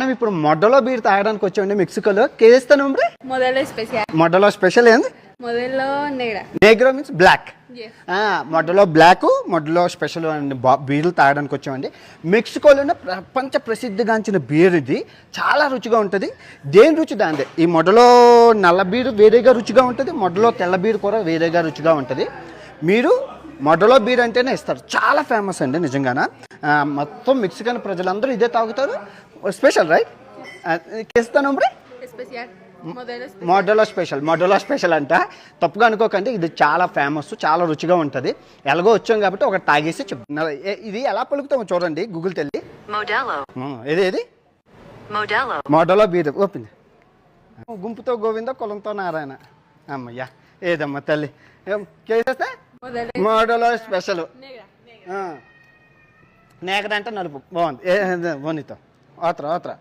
మనం ఇప్పుడు మొడ్డలో బీర్ తాగడానికి వచ్చామండి మెక్సికోలో. కేస్తా nombre? Modelo especial. మొడ్డలో స్పెషల్ ఏంది? Modelo negra. నేగ్రో మీన్స్ బ్లాక్. Yes. మొడ్డలో బ్లాక్, మొడ్డలో స్పెషల్ అండి బీర్లు తాగడానికి వచ్చామండి. మెక్సికోలోనే ప్రపంచ ప్రసిద్ధిగాంచిన బీర్ ఇది. చాలా రుచిగా ఉంటుంది. దేని రుచి దాందే. ఈ మొడ్డలో నల్ల బీరు వేరేగా రుచిగా ఉంటుంది, మొడ్డలో తెల్ల బీరు కూడా వేరేగా రుచిగా ఉంటుంది. మీరు మొడ్డలో బీర్ అంటేనే ఇస్తారు. చాలా ఫేమస్ అండి నిజంగాన. మొత్తం మెక్సికన్ ప్రజలందరూ ఇదే తాగుతారు. Special right. కేస్తా nombre? Especial. Modelo especial. మొడ్డలో స్పెషల్ అంట. తప్పుగా అనుకోకండి, ఇది చాలా ఫేమస్, చాలా రుచిగా ఉంటుంది. ఎలాగో వచ్చాం కాబట్టి ఒకటి తాగేసి చెప్తున్నా. ఇది ఎలా పలుకుతామో చూడండి గూగుల్ తెల్లి. ఏది మొడ్డలో బీర్ ఓపెన్. గుంపుతో గోవింద కులంతో నారాయణ. అమ్మయ్యా ఏదమ్మా తల్లి. చేసేస్తే మొడ్డలో స్పెషల్. Negra. నేగడంటే నలుపు బాగుంది. బోనితో ఓత్రా